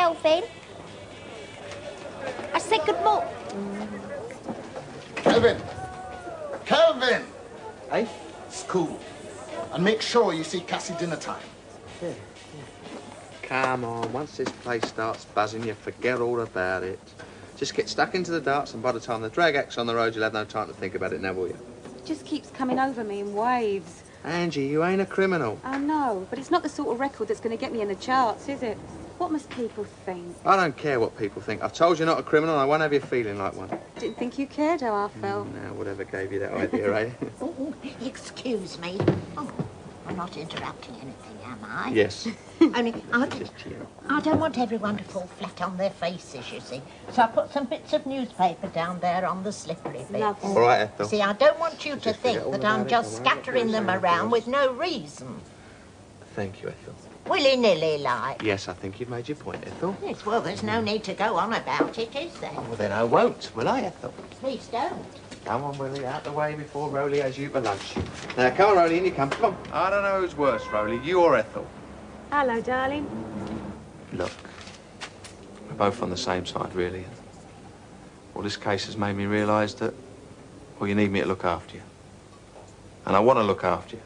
Kelvin. I said good morning. Kelvin! Kelvin! Eh? School. And make sure you see Cassie dinner time. Yeah. Come on, once this place starts buzzing, you forget all about it. Just get stuck into the darts, and by the time the drag act's on the road, you'll have no time to think about it now, will you? It just keeps coming over me in waves. Angie, you ain't a criminal. I know, but it's not the sort of record that's going to get me in the charts, is it? What must people think? I don't care what people think. I've told you not a criminal, and I won't have you feeling like one. Didn't think you cared how I felt. Now, whatever gave you that idea, eh? Oh, excuse me. Oh, I'm not interrupting anything, am I? Yes. Only, I don't want everyone to fall flat on their faces, you see. So I put some bits of newspaper down there on the slippery bits. Lovely. All right, Ethel. See, I don't want you to Just think forget all that about I'm it. just Don't worry. scattering them around with no reason. Thank you, Ethel. Willy-nilly like. Yes, I think you've made your point, Ethel. Yes, well, there's no need to go on about it, is there? Well, then I won't, will I, Ethel? Please don't. Come on, Willie, out the way before Rowley has you for lunch. Now, come on, Rowley, in you come. Come on. I don't know who's worse, Rowley, you or Ethel. Hello, darling. Look, we're both on the same side, really. Well, this case has made me realise that, well, you need me to look after you. And I want to look after you.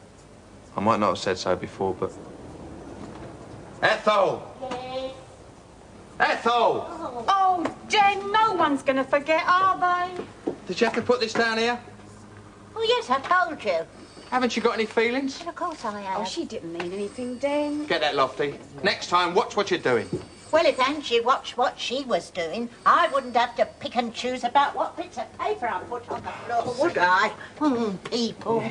I might not have said so before, but... Ethel! Yes. Ethel! Oh, Jen, no one's going to forget, are they? Did you have to put this down here? Oh, yes, I told you. Haven't you got any feelings? Well, of course I have. Oh, she didn't mean anything, Den. Get that, Lofty. Next time, watch what you're doing. Well, if Angie watched what she was doing, I wouldn't have to pick and choose about what bits of paper I put on the floor, would I? People.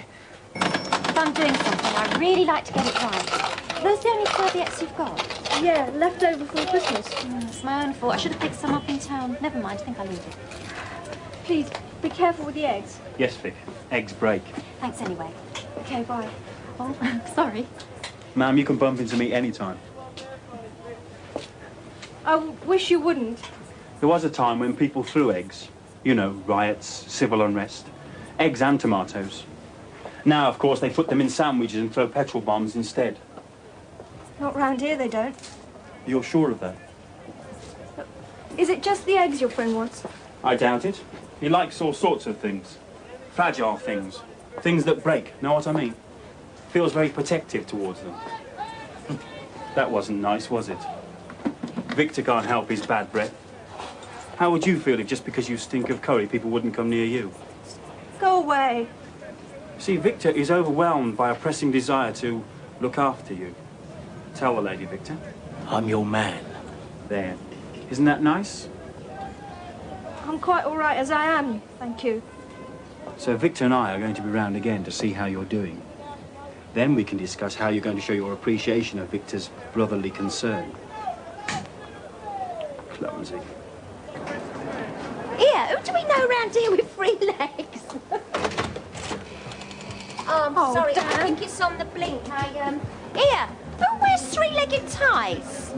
If I'm doing something, I really like to get it right. Are those the only serviettes you've got? Yeah, left over from Christmas. It's my own fault. I should have picked some up in town. Never mind, I think I'll leave it. Please, be careful with the eggs. Yes, Vic. Eggs break. Thanks anyway. Okay, bye. Oh, sorry. Ma'am, you can bump into me anytime. I wish you wouldn't. There was a time when people threw eggs. You know, riots, civil unrest. Eggs and tomatoes. Now, of course, they put them in sandwiches and throw petrol bombs instead. Not round here, they don't. You're sure of that? Is it just the eggs your friend wants? I doubt it. He likes all sorts of things. Fragile things. Things that break. Know what I mean? Feels very protective towards them. That wasn't nice, was it? Victor can't help his bad breath. How would you feel if just because you stink of curry, people wouldn't come near you? Go away. See, Victor is overwhelmed by a pressing desire to look after you. Tell the lady, Victor. I'm your man. There. Isn't that nice? I'm quite all right as I am, thank you. So Victor and I are going to be round again to see how you're doing. Then we can discuss how you're going to show your appreciation of Victor's brotherly concern. Clumsy. Here, who do we know round here with 3 legs? I'm sorry, Dan. I think it's on the blink. Here, who wears 3-legged ties?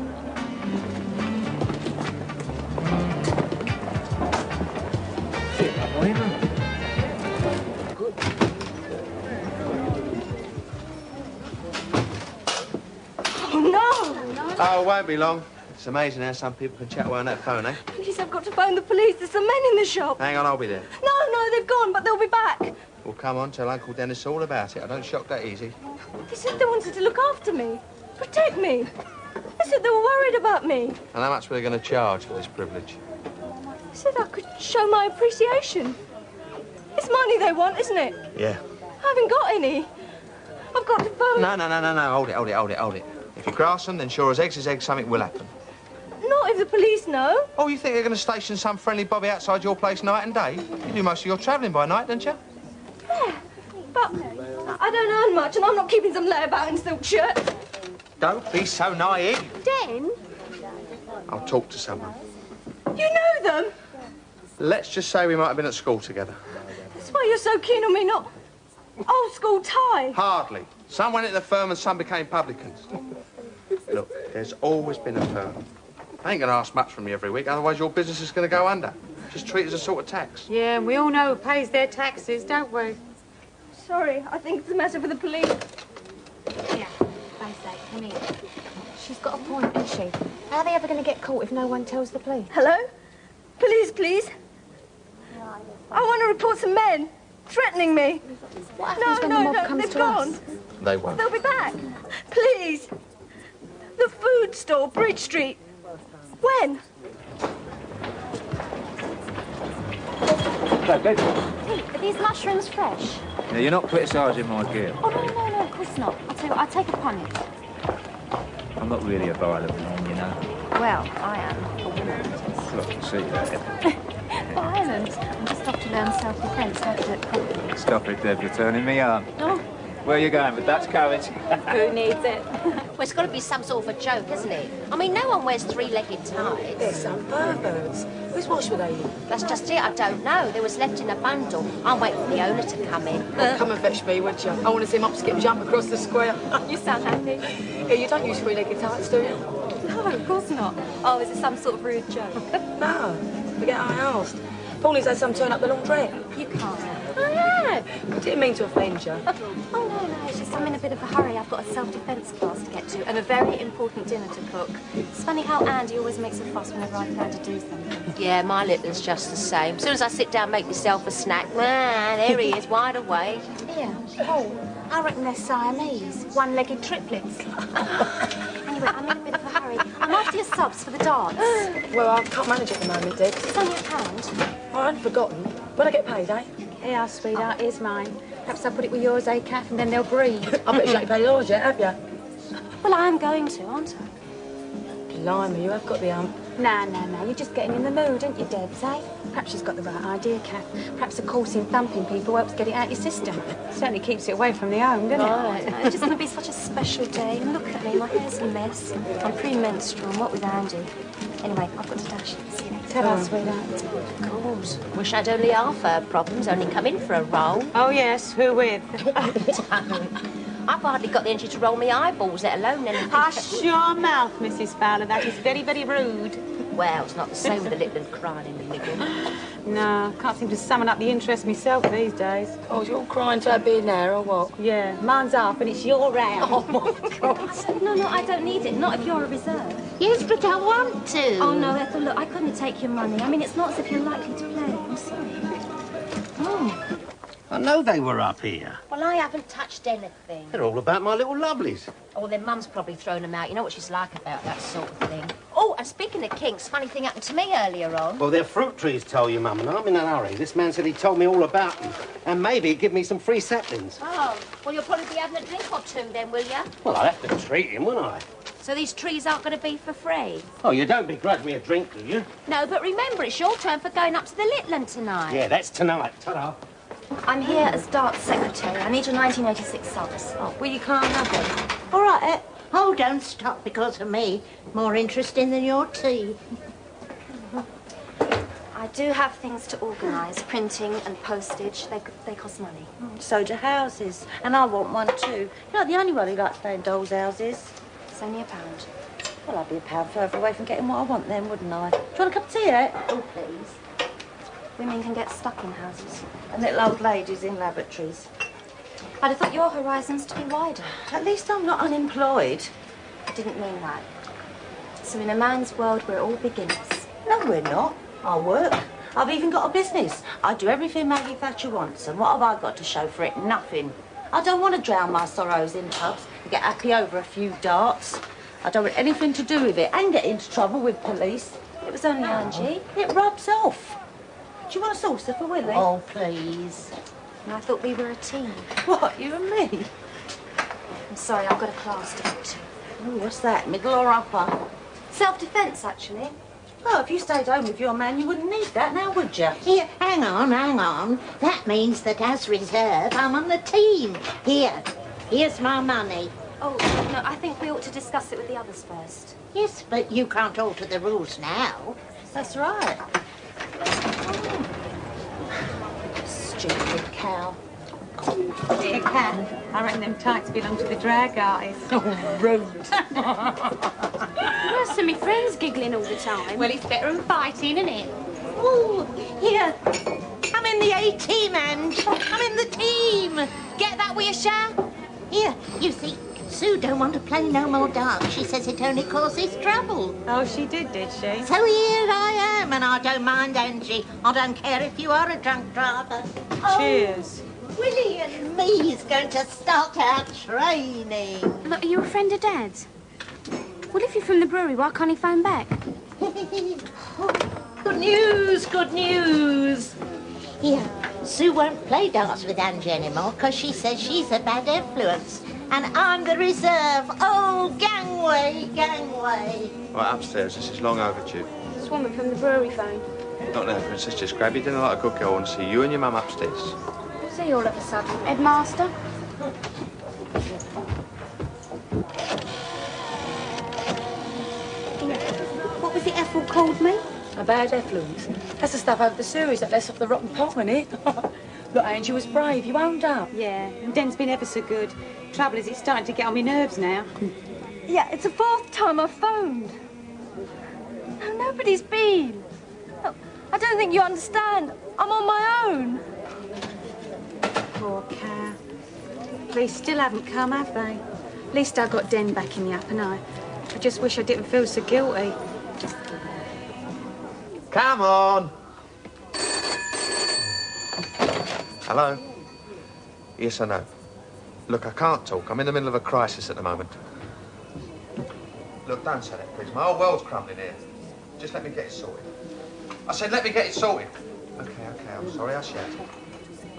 Oh, it won't be long. It's amazing how some people can chat away on that phone, eh? Please, I've got to phone the police. There's some men in the shop. Hang on, I'll be there. No, they've gone, but they'll be back. Well, come on, tell Uncle Dennis all about it. I don't shock that easy. They said they wanted to look after me, protect me. They said they were worried about me. And how much were they going to charge for this privilege? They said I could show my appreciation. It's money they want, isn't it? Yeah. I haven't got any. I've got to phone... No. Hold it. If you grass them, then sure as eggs is eggs, something will happen. Not if the police know. Oh, you think they're going to station some friendly bobby outside your place night and day? You do most of your travelling by night, don't you? Yeah, but I don't earn much and I'm not keeping some layabout in silk shirt. Don't be so naive. Den? I'll talk to someone. You know them? Let's just say we might have been at school together. That's why you're so keen on me not... Old school tie. Hardly. Some went into the firm and some became publicans. Look, there's always been a firm. I ain't going to ask much from you every week, otherwise your business is going to go under. Just treat it as a sort of tax. Yeah, and we all know who pays their taxes, don't we? Sorry, I think it's a matter for the police. Here, I say, come here. She's got a point, isn't she? How are they ever going to get caught if no one tells the police? Hello? Police, please. I want to report some men threatening me. What happens when the mob comes they've to gone. us? They won't. They'll be back. Please. The food store, Bridge Street. When? Pete, are these mushrooms fresh? Now, you're not criticising my gear. Oh, no, of course not. I'll tell you what, I'll take upon it. I'm not really a violent man, you know. Well, I am a woman. Look, I see that. Violent? I'm just off to learn self-defence, how to do it properly. Stop it, Deb. You're turning me on. Oh. Where are you going with that carrot? Who needs it? Well, it's got to be some sort of a joke, isn't it? I mean, no one wears three-legged ties. They're some perverts. Whose wash were they in? That's just it, I don't know. They was left in a bundle. I'm waiting for the owner to come in. Well, come and fetch me, would you? I want to see him up, skip, jump across the square. You sound happy. Yeah, you don't use three-legged tights, do you? No, of course not. Oh, is it some sort of rude joke? No. Forget I asked. Paulie's had some turn up the laundrette. You can't. I have. I didn't mean to offend you. Oh, no, it's just I'm in a bit of a hurry. I've got a self-defence class to get to and a very important dinner to cook. It's funny how Andy always makes a fuss whenever I plan to do something. Yeah, my little's just the same. As soon as I sit down and make myself a snack, there he is, wide awake. Yeah, Paul, I reckon they're Siamese, one-legged triplets. Anyway, I'm in a bit of a hurry. I'm after your subs for the dance. Well, I can't manage at the moment, Deb. It's only £1. I hadn't forgotten. When I get paid, eh? Here, sweetheart, here's mine. Perhaps I'll put it with yours, eh, Kath, and then they'll breathe. I bet you ain't paid yours yet, have you? Well, I am going to, aren't I? Blimey, you have got the hump. No, you're just getting in the mood, aren't you, Debs, eh? Perhaps she's got the right idea, Kath. Perhaps a course in thumping people helps get it out your system. Certainly keeps it away from the home, doesn't it? Right. It's just going to be such a special day. Look at me, my hair's a mess. I'm pre-menstrual, and what with Andy? Anyway, I've got to dash. See you later. Ta-ra, sweetheart. Of course. Wish I'd only half her problems, only come in for a roll. Oh, yes, who with? I've hardly got the energy to roll my eyeballs, let alone anything. Hush your mouth, Mrs. Fowler. That is very, very rude. Well, it's not the same with the little and crying in the middle. No, can't seem to summon up the interest myself these days. Oh, you're crying to have beer now, or what? Yeah, mine's half and it's your round. Oh, my God. No, I don't need it. Not if you're a reserve. Yes, but I want to. Oh, no, Ethel, look, I couldn't take your money. I mean, it's not as if you're likely to play. I'm sorry. Oh. I know they were up here. Well, I haven't touched anything. They're all about my little lovelies. Oh, their mum's probably thrown them out. You know what she's like about that sort of thing. Oh, and speaking of kinks, funny thing happened to me earlier on. Well, they're fruit trees, tell you, Mum, and I'm in a hurry. This man said he told me all about them. And maybe he'd give me some free saplings. Oh, well, you'll probably be having a drink or two then, will you? Well, I'll have to treat him, won't I? So these trees aren't going to be for free? Oh, you don't begrudge me a drink, do you? No, but remember, it's your turn for going up to the Litland tonight. Yeah, that's tonight. Ta-da. I'm here as dance secretary. I need your 1986 subs. Oh, well, you can't have them. All right, oh, don't stop because of me. More interesting than your tea. I do have things to organise. Printing and postage. They cost money. So do houses. And I want one too. You're not the only one who likes staying in dolls' houses. It's only £1. Well, I'd be £1 further away from getting what I want then, wouldn't I? Do you want a cup of tea, eh? Oh, please. Women can get stuck in houses. And little old ladies in laboratories. I'd have thought your horizons to be wider. At least I'm not unemployed. I didn't mean that. So in a man's world, we're all beginners. No, we're not. I work. I've even got a business. I do everything Maggie Thatcher wants. And what have I got to show for it? Nothing. I don't want to drown my sorrows in pubs and get happy over a few darts. I don't want anything to do with it and get into trouble with police. It was only Angie. It rubs off. Do you want a saucer for Willie? Oh, please. And I thought we were a team. What, you and me? I'm sorry, I've got a class to go to. Oh, what's that, middle or upper? Self-defence, actually. Oh, if you stayed home with your man, you wouldn't need that now, would you? Here, hang on. That means that as reserve, I'm on the team. Here's my money. Oh, no, I think we ought to discuss it with the others first. Yes, but you can't alter the rules now. That's right. Stupid cow. Dear Cat, I reckon them tights belong to the drag artist. Oh, rude. Where's some of my friends giggling all the time? Well, it's better than fighting, isn't it? Oh, here. I'm in the A-team, Ange. I'm in the team. Get that with you, Sha? Here, you see, Sue don't want to play no more dark. She says it only causes trouble. Oh, she did she? So here I am, and I don't mind, Angie. I don't care if you are a drunk driver. Cheers. Oh, Willie and me is going to start our training. Look, are you a friend of Dad's? Well, if you're from the brewery, why can't he phone back? Good news, good news. Here, Sue won't play darts with Angie anymore because she says she's a bad influence. And I'm the reserve. Oh, gangway, gangway. Right, upstairs. This is long overdue. This woman from the brewery phone. Not now, Princess. Just grab your dinner like a good girl. I want to see you and your mum upstairs. What's he all of a sudden? Headmaster? What was the Ethel called me? A bad effluence. That's the stuff over the sewers that lets off the rotten pot, isn't it? Look, Angie was brave. You owned up. Yeah, and Den's been ever so good. Trouble is, it's starting to get on my nerves now. Yeah, it's the 4th time I've phoned. No, nobody's been. Look, I don't think you understand. I'm on my own. Poor cow. Police still haven't come, have they? At least I got Den back in the up, and I just wish I didn't feel so guilty. Come on. Hello? Yes or no? Look, I can't talk. I'm in the middle of a crisis at the moment. Look, don't say that, please. My whole world's crumbling here. Just let me get it sorted. I said let me get it sorted. Okay, I'm sorry I shouted.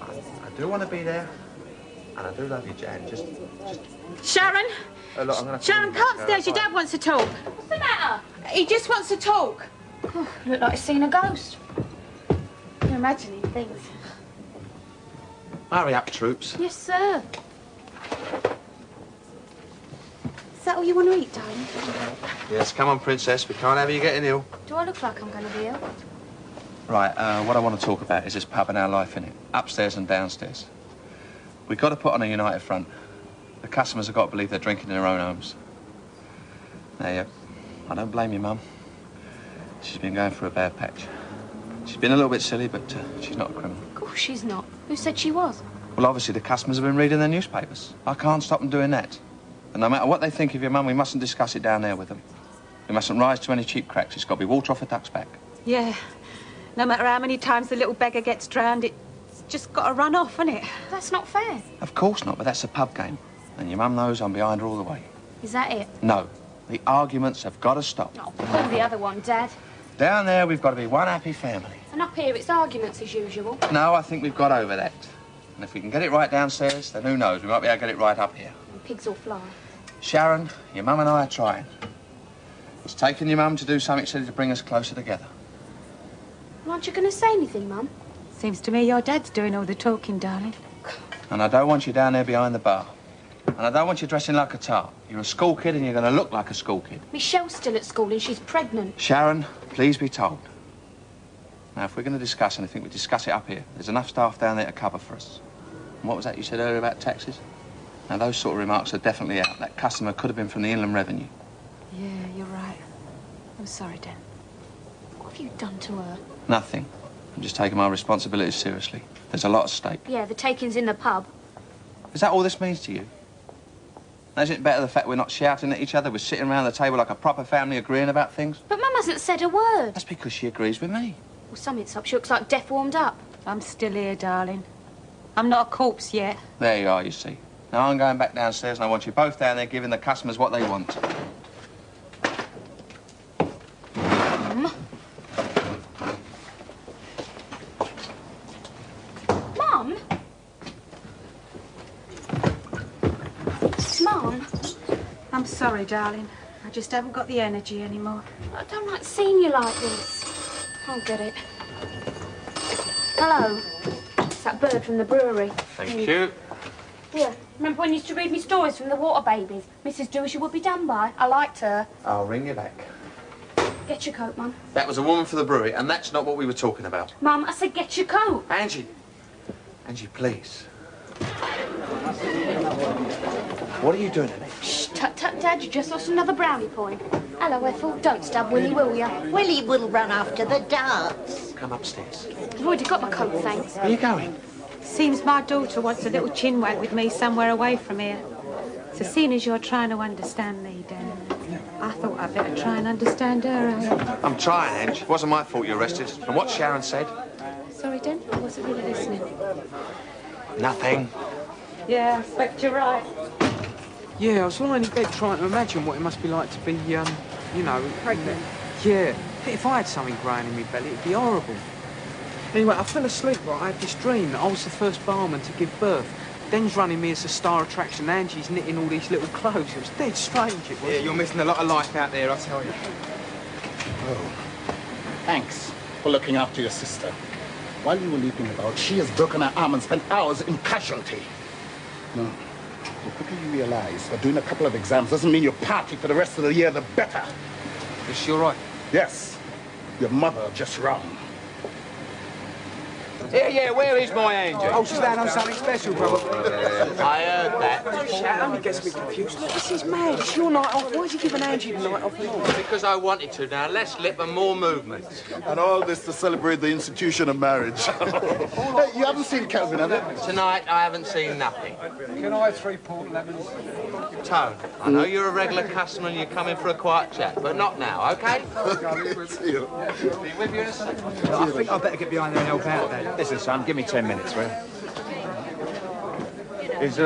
I do want to be there, and I do love you, Jan. Just... Sharon! Look, I'm gonna Sharon, come upstairs. Your dad wants to talk. What's the matter? He just wants to talk. Oh, look like he's seen a ghost. You're imagining things. Hurry up, troops. Yes, sir. Is that all you want to eat, darling? Yes, come on, Princess. We can't have you getting ill. Do I look like I'm going to be ill? Right, what I want to talk about is this pub and our life in it, upstairs and downstairs. We've got to put on a united front. The customers have got to believe they're drinking in their own homes. Now, I don't blame you, Mum. She's been going through a bad patch. She's been a little bit silly, but she's not a criminal. Of course she's not. Who said she was? Well, obviously, the customers have been reading their newspapers. I can't stop them doing that. And no matter what they think of your mum, we mustn't discuss it down there with them. We mustn't rise to any cheap cracks. It's got to be water off a duck's back. Yeah. No matter how many times the little beggar gets drowned, it's just got to run off, isn't it? That's not fair. Of course not, but that's a pub game. And your mum knows I'm behind her all the way. Is that it? No. The arguments have got to stop. Oh, pull the other one, Dad. Down there, we've got to be one happy family. And up here, it's arguments as usual. No, I think we've got over that. And if we can get it right downstairs, then who knows, we might be able to get it right up here. And pigs will fly. Sharon, your mum and I are trying. It's taken your mum to do something silly to bring us closer together. Well, aren't you going to say anything, Mum? Seems to me your dad's doing all the talking, darling. And I don't want you down there behind the bar. And I don't want you dressing like a tart. You're a school kid and you're going to look like a school kid. Michelle's still at school and she's pregnant. Sharon, please be told. Now, if we're going to discuss anything, we discuss it up here. There's enough staff down there to cover for us. And what was that you said earlier about taxes? Now, those sort of remarks are definitely out. That customer could have been from the Inland Revenue. Yeah, you're right. I'm sorry, Dan. What have you done to her? Nothing. I'm just taking my responsibilities seriously. There's a lot at stake. Yeah, the taking's in the pub. Is that all this means to you? Now, isn't it better the fact we're not shouting at each other? We're sitting around the table like a proper family agreeing about things? But Mum hasn't said a word. That's because she agrees with me. Well, something's up. She looks like death warmed up. I'm still here, darling. I'm not a corpse yet. There you are, you see. Now I'm going back downstairs and I want you both down there giving the customers what they want. Mum? Mum? I'm sorry, darling. I just haven't got the energy anymore. I don't like seeing you like this. I'll get it. Hello. It's that bird from the brewery. Thank you. Yeah. Remember when you used to read me stories from the Water Babies? Mrs. Do As You Would Be Done By? I liked her. I'll ring you back. Get your coat, Mum. That was a woman for the brewery, and that's not what we were talking about. Mum, I said get your coat. Angie. Angie, please. What are you doing in there? Shh, tut, tut, Dad, you just lost another brownie point. Hello, Ethel. Don't stab Willie, will ya? Willie will run after the darts. Come upstairs. I've already got my coat, thanks. Where are you going? Seems my daughter wants a little chinwag with me somewhere away from here. So seeing as you're trying to understand me, Dan, I thought I'd better try and understand her, eh? I'm trying, Ange. It wasn't my fault you're arrested. And what Sharon said? Sorry, Dan, I wasn't really listening. Nothing. Yeah, I expect you're right. Yeah, I was lying in bed trying to imagine what it must be like to be, you know... Pregnant? Yeah. If I had something growing in my belly, it'd be horrible. Anyway, I fell asleep, right? I had this dream that I was the first barman to give birth. Den's running me as a star attraction. Angie's knitting all these little clothes. It was dead strange, it was. Yeah, you're missing a lot of life out there, I tell you. Oh, thanks for looking after your sister. While you were leaping about, she has broken her arm and spent hours in casualty. No, the quicker you realize that doing a couple of exams doesn't mean you're party for the rest of the year, the better. Is she all right? Yes. Your mother just wrong. Yeah, where is my Angie? Oh, she's down on something special, probably. I heard that. Don't shout, it only gets me confused. Look, this is mad. It's your night off. Why is he giving Angie the night off? Because I wanted to. Now, less lip and more movement. And all this to celebrate the institution of marriage. Hey, you haven't seen Kelvin, have you? Tonight, I haven't seen nothing. Can I have 3 port lemons? Tone, I know you're a regular customer and you're coming for a quiet chat, but not now, OK? See you. Be with you in a second. I think I'd better get behind there and help out, Dad. Listen, son, give me 10 minutes, will you? Is,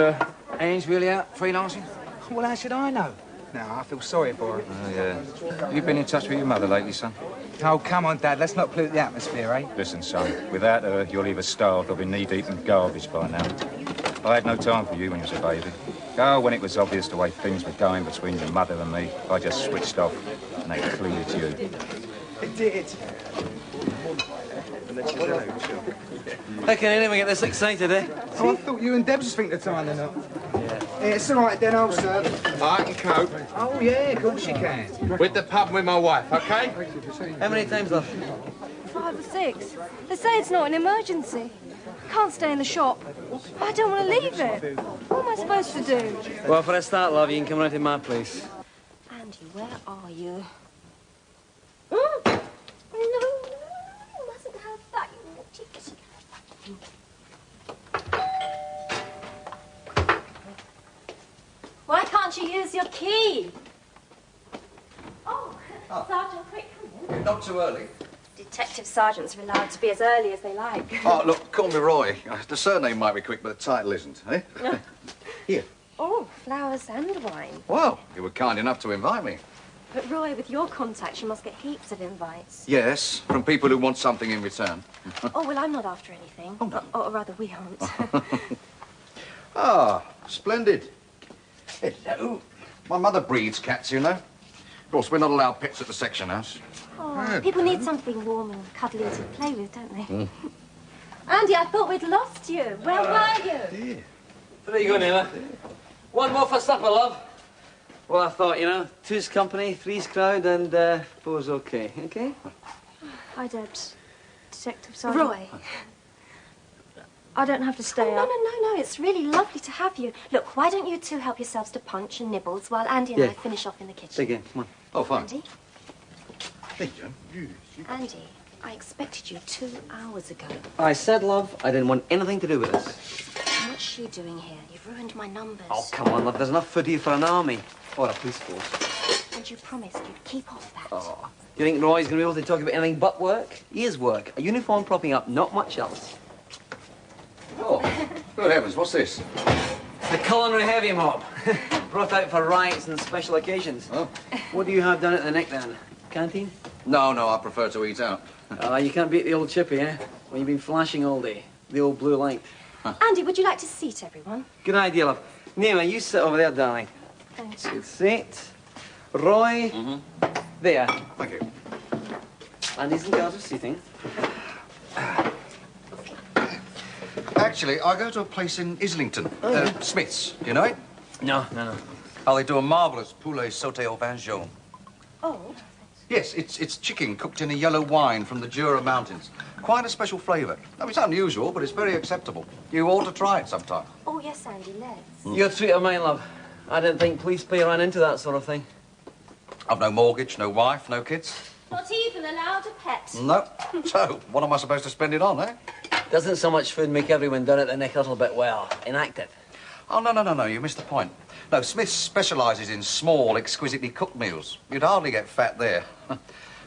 Ange really out freelancing? Well, how should I know? No, I feel sorry for her. Oh, yeah. Have you been in touch with your mother lately, son? Oh, come on, Dad. Let's not pollute the atmosphere, eh? Listen, son, without her, you'll either starve or be knee-deep in garbage by now. I had no time for you when you was a baby. Oh, when it was obvious the way things were going between your mother and me, I just switched off and they cleared you. It did. How can anyone get this excited, eh? Oh, I thought you and Debs spent the time or not. Yeah, it's all right then, old sir. I can cope. Oh, yeah, of course you can. With the pub with my wife, OK? How many times, love? 5 or 6. They say it's not an emergency. I can't stay in the shop. I don't want to leave it. What am I supposed to do? Well, for a start, love, you can come round to my place. Andy, where are you? No, you mustn't have that, you naughty kid. Why can't you use your key? Oh, Sergeant, quick, come in. Not too early. Detective sergeants are allowed to be as early as they like. Oh, look, call me Roy. The surname might be quick, but the title isn't, eh? Here. Oh, flowers and wine. Well, you were kind enough to invite me. But Roy, with your contacts, you must get heaps of invites. Yes, from people who want something in return. Oh, well, I'm not after anything. Oh, no. Or rather, we aren't. Ah, splendid. Hello. My mother breeds cats, you know. Of course, we're not allowed pets at the section house. Oh, people need something warm and cuddly to play with, don't they? Andy, I thought we'd lost you. Where were you? There you go, Nella. One more for supper, love. Well, I thought, you know, 2's company, 3's crowd, and 4's okay, okay? Hi, Debs. Detective Sergeant. Roy. I don't have to stay Oh, up. no. It's really lovely to have you. Look, why don't you two help yourselves to punch and nibbles while Andy and I finish off in the kitchen? Dig in, come on. Oh, fine. Andy? Hey, Joe. Andy, I expected you 2 hours ago. I said, love, I didn't want anything to do with this. What's she doing here? You've ruined my numbers. Oh, come on, love, there's enough food here for an army. Or a police force. And you promised you'd keep off that. Oh. You think Roy's going to be able to talk about anything but work? He is work. A uniform propping up, not much else. Oh, good heavens, what's this? It's the culinary heavy mob. Brought out for riots and special occasions. Oh. What do you have down at the Nick, then? Canteen? No, I prefer to eat out. You can't beat the old chippy, eh? When you've been flashing all day. The old blue light. Andy, would you like to seat everyone? Good idea, love. Nima, you sit over there, darling. Thank you. Good seat. Roy, there. Thank you. Andy's in charge of seating. Actually, I go to a place in Islington. Smith's. Do you know it? No. Oh, they do a marvellous poulet sauté au vin jaune. Oh. Yes, it's chicken cooked in a yellow wine from the Jura Mountains. Quite a special flavour. No, it's unusual, but it's very acceptable. You ought to try it sometime. Oh, yes, Andy, let's. You're a treat of mine, love. I didn't think police pay ran into that sort of thing. I've no mortgage, no wife, no kids. Not even allowed a pet. No. So, what am I supposed to spend it on, eh? Doesn't so much food make everyone down at the Nick a little bit, well, inactive? Oh, no, you missed the point. No, Smith specialises in small, exquisitely cooked meals. You'd hardly get fat there.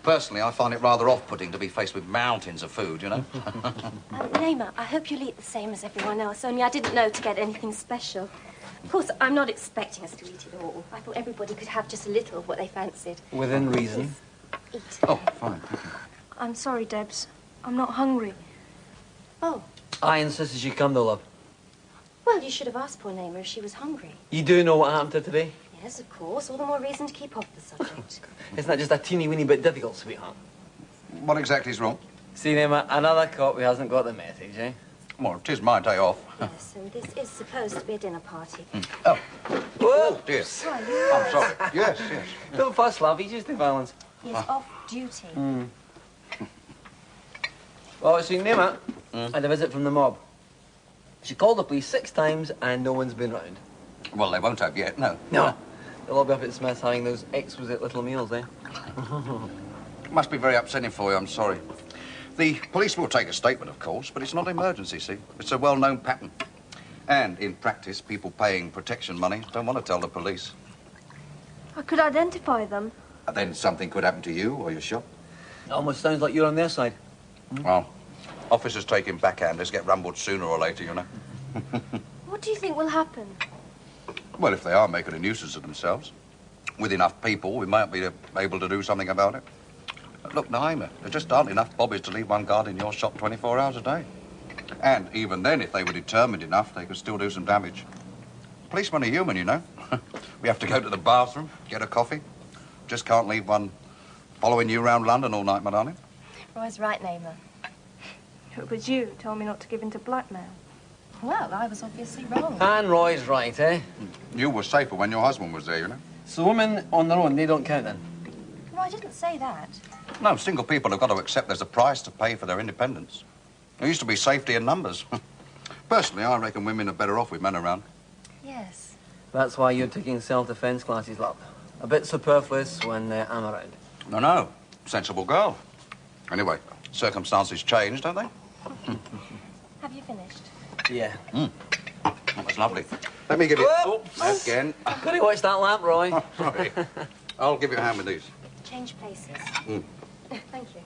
Personally, I find it rather off-putting to be faced with mountains of food, you know? Naima, I hope you'll eat the same as everyone else, only I didn't know to get anything special. Of course, I'm not expecting us to eat it all. I thought everybody could have just a little of what they fancied. Within reason. Eat. Oh, fine. I'm sorry, Debs. I'm not hungry. Oh, I insisted she come, though, love. well, you should have asked poor Naima if she was hungry. You do know what happened to her today? Yes, of course. All the more reason to keep off the subject. Isn't that just a teeny-weeny bit difficult, sweetheart? What exactly is wrong? See, Naima, another cop who hasn't got the message, eh? Well, it is my day off. Yes, and this is supposed to be a dinner party. Oh. Whoa! Dear. Sorry. I'm sorry. Yes, yes. Don't fuss, love. He's just the violence. He's off duty. Well, see, Naima had a visit from the mob. She called the police 6 times and no one's been round. Well, they won't have yet, no. No. They'll all be up at Smith's having those exquisite little meals, eh? Must be very upsetting for you, I'm sorry. The police will take a statement, of course, but it's not an emergency, see? It's a well-known pattern. And in practice, people paying protection money don't want to tell the police. I could identify them. And then something could happen to you or your shop. It almost sounds like you're on their side. Well, officers taking backhanders get rumbled sooner or later, you know. What do you think will happen? Well, if they are making a nuisance of themselves, with enough people, we might be able to do something about it. But look, Naima, there just aren't enough bobbies to leave one guard in your shop 24 hours a day. And even then, if they were determined enough, they could still do some damage. Policemen are human, you know. We have to go to the bathroom, get a coffee. Just can't leave one following you around London all night, my darling. Roy's right, Naima. It was you who told me not to give in to blackmail. Well, I was obviously wrong. And Roy's right, eh? You were safer when your husband was there, you know. So women on their own, they don't count then? No, I didn't say that. No, single people have got to accept there's a price to pay for their independence. There used to be safety in numbers. Personally, I reckon women are better off with men around. Yes. That's why you're taking self-defense classes, love. A bit superfluous when I'm around. No. Sensible girl. Anyway, circumstances change, don't they? Have you finished? Yeah. That was lovely. Let me give you... Oops, again. Could you watch that lamp, Roy? Oh, sorry. I'll give you a hand with these. Change places. Thank you.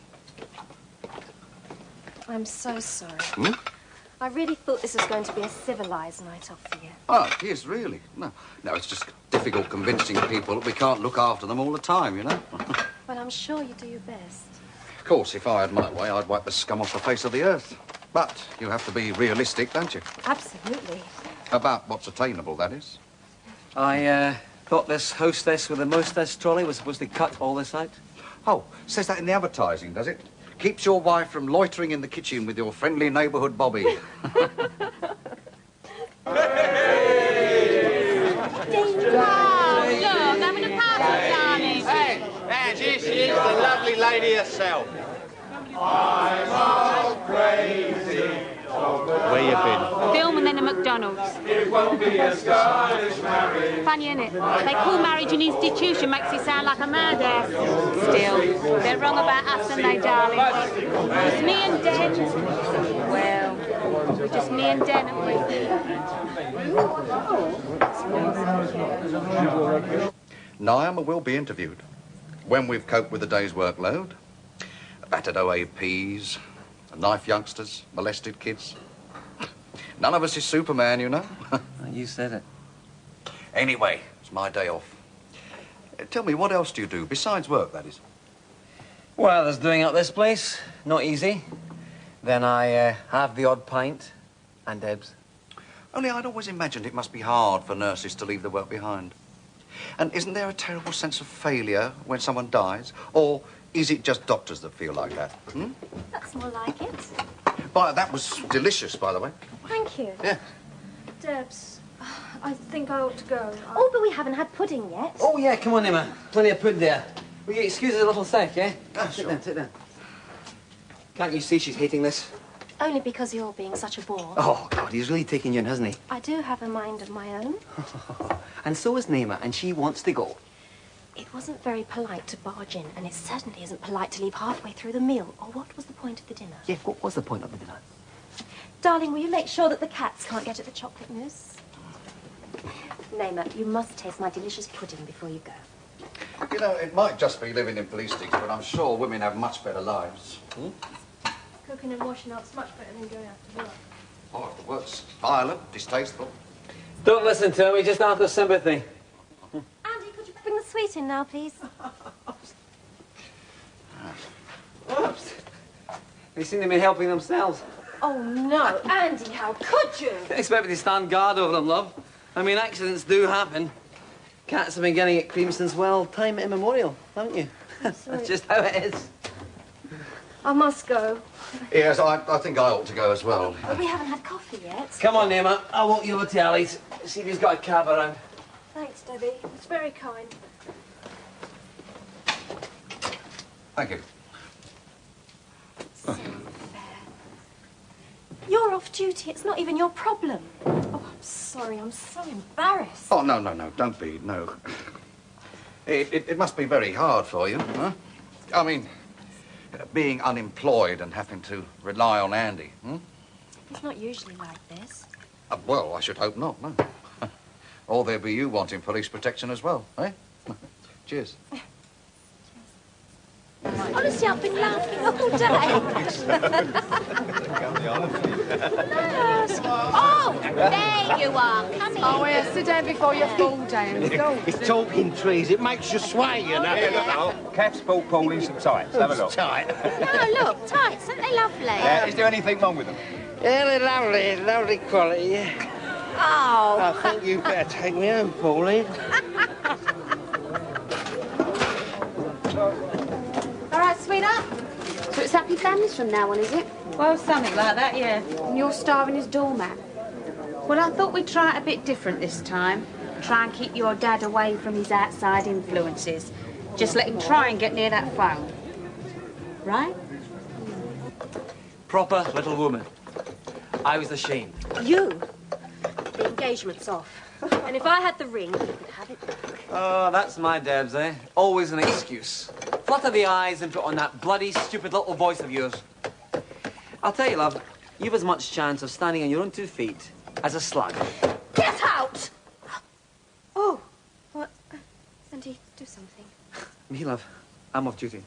I'm so sorry. I really thought this was going to be a civilized night off for you. Oh, yes, really. No, it's just difficult convincing people that we can't look after them all the time, you know. Well, I'm sure you do your best. Of course, if I had my way, I'd wipe the scum off the face of the earth. But you have to be realistic, don't you? Absolutely. About what's attainable, that is. I thought this hostess with the mostess trolley was supposed to cut all this out. Oh, says that in the advertising, does it? Keeps your wife from loitering in the kitchen with your friendly neighbourhood Bobby. Hey! Look, having a party, darling. Hey, and here she is, the lovely lady herself. I'm all crazy. Where you been? Filming in a McDonald's. It won't be a Scottish marriage. Funny, innit? They call marriage an institution, makes it sound like a murder. Still, they're wrong about us and they, darling. It's me and Den. Well, we're just me and Den, aren't we? Naima will be interviewed when we've coped with the day's workload. Battered OAPs, knife youngsters, molested kids. None of us is Superman, you know. You said it. Anyway, it's my day off. Tell me, what else do you do, besides work, that is? Well, there's doing up this place. Not easy. Then I have the odd pint and Debs. Only I'd always imagined it must be hard for nurses to leave the work behind. And isn't there a terrible sense of failure when someone dies? Or is it just doctors that feel like that? That's more like it. But that was delicious, by the way. Thank you. Yeah. Debs, I think I ought to go. Oh, but we haven't had pudding yet. Oh, yeah, come on, Emma. Plenty of pudding there. Will you excuse us a little sec, yeah? Sure. Sit down. Can't you see she's hating this? Only because you're being such a bore. Oh, God, he's really taking you in, hasn't he? I do have a mind of my own. And so is Naima, and she wants to go. It wasn't very polite to barge in, and it certainly isn't polite to leave halfway through the meal. Or what was the point of the dinner? Yeah, what was the point of the dinner? Darling, will you make sure that the cats can't get at the chocolate mousse? Namer, you must taste my delicious pudding before you go. You know, it might just be living in police digs, but I'm sure women have much better lives. Cooking and washing up's much better than going out to work. Oh, the work's violent, distasteful. Don't listen to him, he's just after sympathy. Andy, could you bring the sweet in now, please? Oops. They seem to be helping themselves. Oh, no. Andy, how could you? Don't expect me to stand guard over them, love. I mean, accidents do happen. Cats have been getting it cream since, well, time immemorial, haven't you? That's just how it is. I must go. Yes, I think I ought to go as well. But we haven't had coffee yet. Come on, Namer. I'll walk you over to Ali's. See if he's got a cab around. Thanks, Debbie. It's very kind. Thank you. You're off duty. It's not even your problem. Oh, I'm sorry. I'm so embarrassed. Oh, no, don't be, no. It must be very hard for you, huh? I mean, being unemployed and having to rely on Andy, hmm? It's not usually like this. Well, I should hope not, no. Or there'd be you wanting police protection as well, eh? Cheers. Honestly, I've been laughing all day. Oh, there you are. Come in. Oh, yeah, sit down before you fall down. Go. It's talking trees. It makes you sway, you know. Here, look, now. Cat's bought Pauline some tights. Have a look. Tight. No, look, tights. Aren't they lovely? Is there anything wrong with them? Yeah, they're lovely. Lovely quality, yeah. Oh. I think you better take me home, Pauline. All right, sweetheart. So it's happy families from now on, is it? Well, something like that, yeah. And you're starving as doormat. Well, I thought we'd try it a bit different this time. Try and keep your dad away from his outside influences. Just let him try and get near that phone. Right? Proper little woman. I was ashamed. You? The engagement's off. And if I had the ring, you could have it back. Oh, that's my Debs, eh? Always an excuse. Flutter the eyes and put on that bloody stupid little voice of yours. I'll tell you, love, you've as much chance of standing on your own 2 feet as a slug. Get out! Oh, what? Andy, do something. Me, love, I'm off duty.